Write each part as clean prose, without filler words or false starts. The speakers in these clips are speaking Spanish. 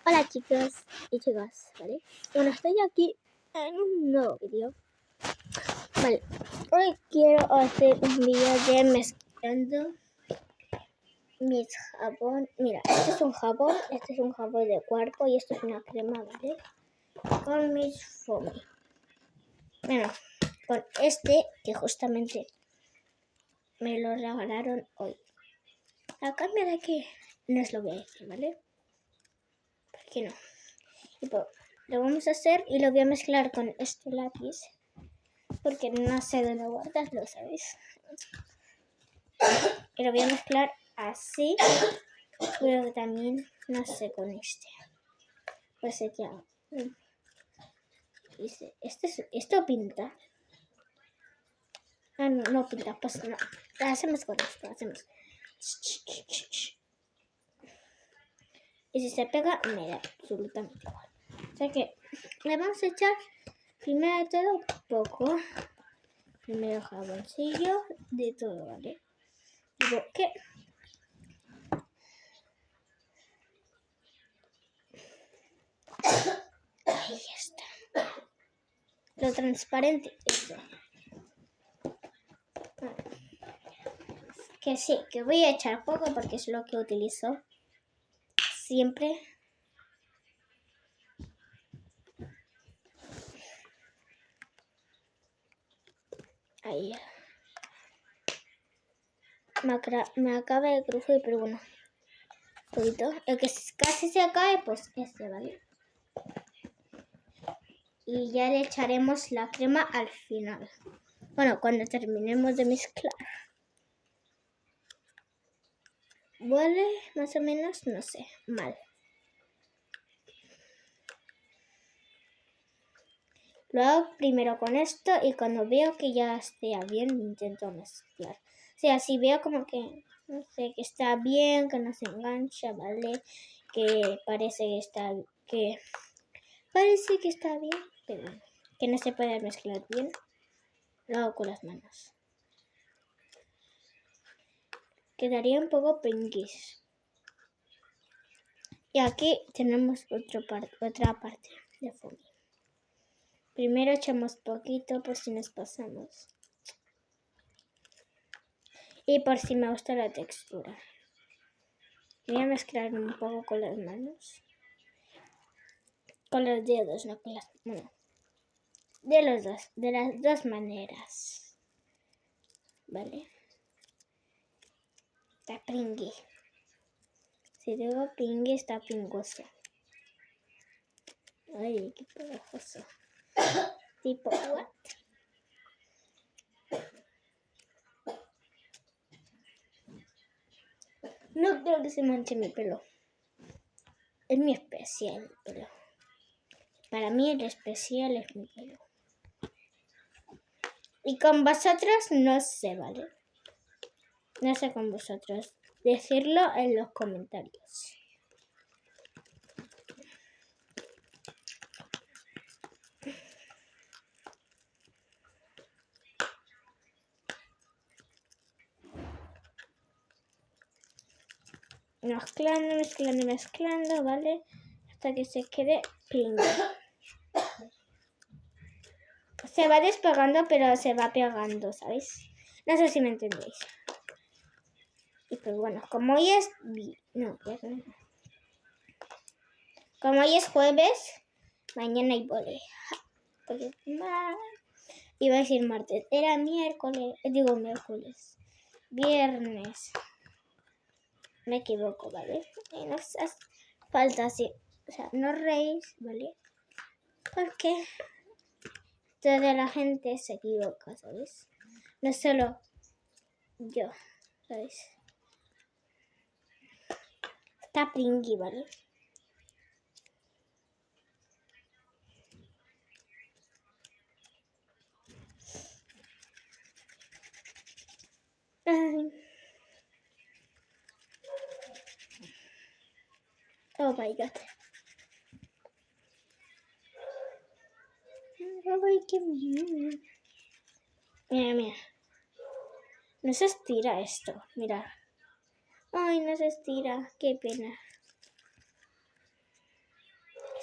Hola chicos y chicas, ¿vale? Bueno, estoy aquí en un nuevo vídeo. Vale, hoy quiero hacer un vídeo de mezclando mis jabón. Mira, este es un jabón de cuerpo y esto es una crema, ¿vale? Con mis foamy. Bueno, con este que justamente me lo regalaron hoy. A cambio de que no os lo voy a decir, ¿vale? ¿Por qué no? Y pues, lo vamos a hacer y lo voy a mezclar con este lápiz porque no sé dónde guardarlo, ¿sabéis? Y lo voy a mezclar así, pero también no sé con este. Pues ya. Dice, esto pinta. Ah, no, no pinta, pues no. Lo hacemos con esto, hacemos. Y si se pega, me da absolutamente igual. O sea que le vamos a echar primero de todo poco. Primero jaboncillo de todo, ¿vale? Digo, ¿qué? Ahí está. Lo transparente, eso. Que sí, que voy a echar poco porque es lo que utilizo siempre. Ahí. Me acaba de crujir, pero bueno. Un poquito. El que casi se cae, pues este, ¿vale? Y ya le echaremos la crema al final. Bueno, cuando terminemos de mezclar. ¿Huele más o menos? No sé, mal. Lo hago primero con esto y cuando veo que ya esté bien, intento mezclar. O sea, si veo como que, no sé, que está bien, que no se engancha, ¿vale? Que parece que está bien, pero que no se puede mezclar bien, lo hago con las manos. Quedaría un poco pinkish. Y aquí tenemos otra parte de foamy. Primero echamos poquito por si nos pasamos. Y por si me gusta la textura. Voy a mezclar un poco con las manos. Con los dedos, no con las manos. De las dos maneras. ¿Vale? Está pringui. Si digo pringui, está pingoso. Ay, qué pegajoso. Tipo, ¿what? No creo que se manche mi pelo. Es mi especial el pelo. Para mí el especial es mi pelo. Y con vosotros no sé, ¿vale? No sé con vosotros. Decirlo en los comentarios. Mezclando, ¿vale? Hasta que se quede ping. Se va despegando, pero se va pegando, ¿sabéis? No sé si me entendéis. Y pues bueno, como hoy es... Como hoy es jueves, mañana hay vole. Iba a decir martes. Era miércoles. Digo miércoles. Viernes. Me equivoco, ¿vale? Y no hace falta así. O sea, no reís, ¿vale? Porque toda la gente se equivoca, ¿sabes? No solo yo, ¿sabes? Está pringui, ¿vale? Ay. Oh my god. Ay, qué bien. Mira, mira. No se estira esto, mira. Ay, no se estira. Qué pena.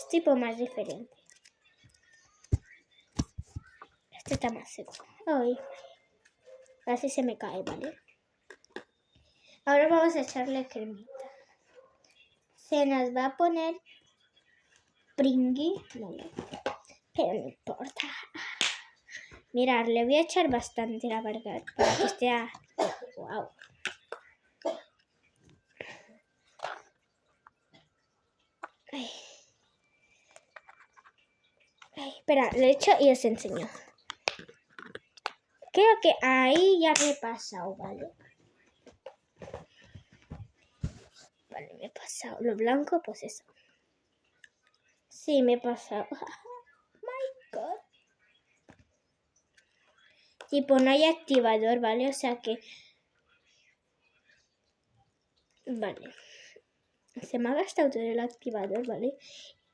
Es tipo más diferente. Este está más seco. Ay, casi se me cae, ¿vale? Ahora vamos a echarle cremita. Se nos va a poner pringui, ¿vale? Pero no importa. Mirad, le voy a echar bastante, la verdad, para que esté... ¡Wow! Ay. Ay, espera, lo he hecho y os enseño. Creo que ahí ya me he pasado, ¿vale? Vale, me he pasado. Lo blanco, pues eso. Sí, me he pasado. My God. Tipo, no hay activador, ¿vale? O sea que... Vale. Se me ha gastado todo el activador, ¿vale?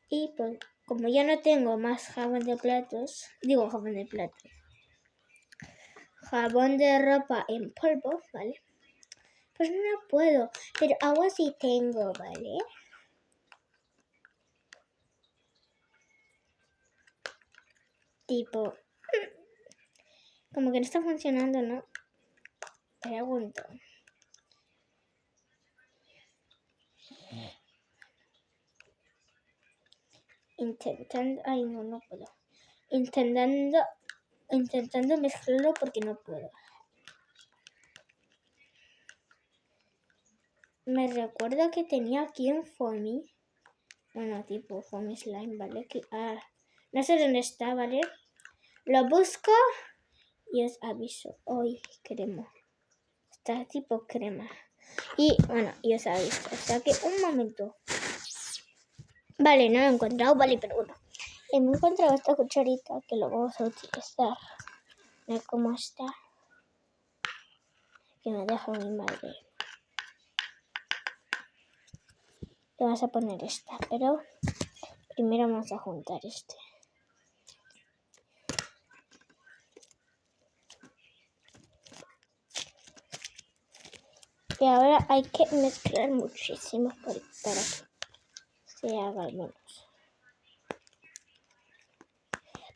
Y pues, como ya no tengo más jabón de platos... Digo jabón de platos. Jabón de ropa en polvo, ¿vale? Pues no puedo. Pero agua sí tengo, ¿vale? Tipo... Como que no está funcionando, ¿no? Pregunto. Intentando... Ay, no puedo. Intentando mezclarlo porque no puedo. Me recuerdo que tenía aquí un foamy. Bueno, tipo foamy slime, ¿vale? Que, no sé dónde está, ¿vale? Lo busco y os aviso. Hoy crema. Está tipo crema. Y bueno, y os aviso. O sea que un momento. Vale, no lo he encontrado, vale, pero bueno. Me he encontrado esta cucharita que lo vamos a utilizar. Mira cómo está. Que me deja mi madre. Le vamos a poner esta, pero primero vamos a juntar este. Y ahora hay que mezclar muchísimo para que se haga al menos.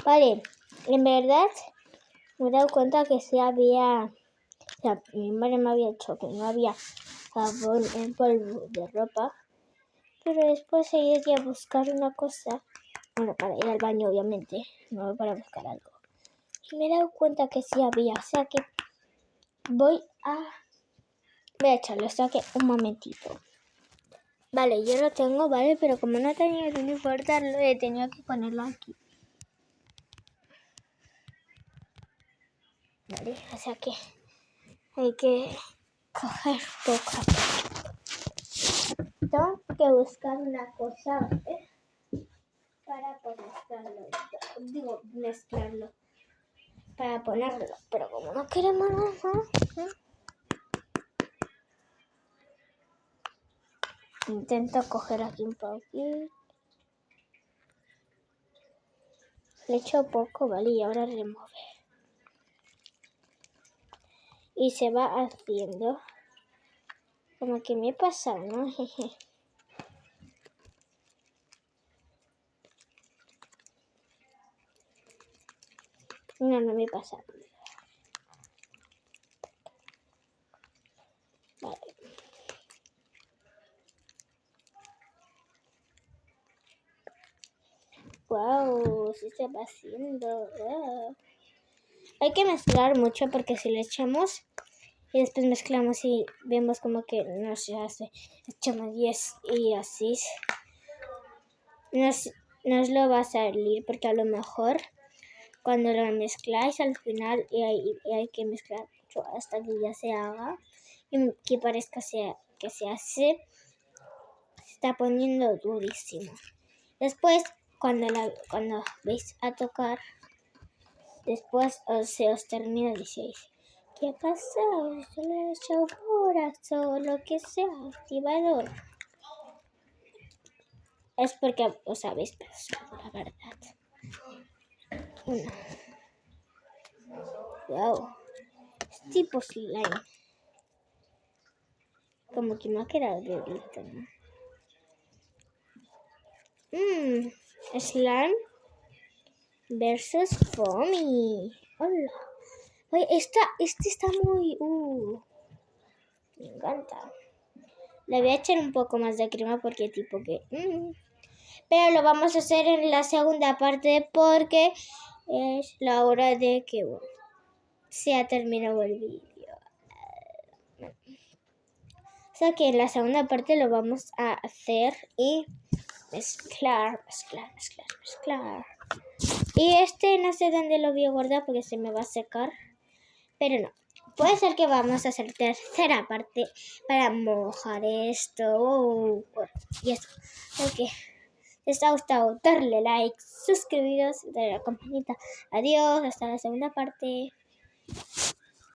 Vale, en verdad me he dado cuenta que sí había... O sea, mi madre me había dicho que no había jabón en polvo de ropa. Pero después he ido a buscar una cosa. Bueno, para ir al baño, obviamente. No para buscar algo. Y me he dado cuenta que sí había. O sea que voy a echarlo. O sea que un momentito. Vale, yo lo tengo, ¿vale? Pero como no tenía que importarlo, he tenido que ponerlo aquí. Vale, o sea que hay que coger poco a poco. Tengo que buscar una cosa, ¿vale? Para mezclarlo. Digo, mezclarlo. Para ponerlo. Pero como no queremos nada, intento coger aquí un poquito. Le echo poco, ¿vale? Y ahora remover. Y se va haciendo. Como que me he pasado, ¿no? Jeje. No me he pasado. Vale. Wow, sí se va haciendo. Hay que mezclar mucho porque si le echamos y después mezclamos y vemos como que no se hace, echamos y así nos lo va a salir porque a lo mejor cuando lo mezcláis al final y hay que mezclar mucho hasta que ya se haga y que parezca que se hace, se está poniendo durísimo. Después cuando vais a tocar, después se os termina y decís, ¿qué ha pasado? Yo le he echado borax o lo que sea, activador. Es porque os habéis pasado, la verdad. Wow. Es tipo slime. Como que me ha quedado bebito, ¿no? Slime versus Foamy. Hola. Oye, este está muy... me encanta. Le voy a echar un poco más de crema porque tipo que... Pero lo vamos a hacer en la segunda parte porque es la hora de que se ha terminado el vídeo. O sea que en la segunda parte lo vamos a hacer y mezclar. Y este no sé dónde lo voy a guardar porque se me va a secar. Pero no. Puede ser que vamos a hacer tercera parte para mojar esto. Y eso. Ok. Si les ha gustado, darle like, suscribiros, darle a la campanita. Adiós, hasta la segunda parte.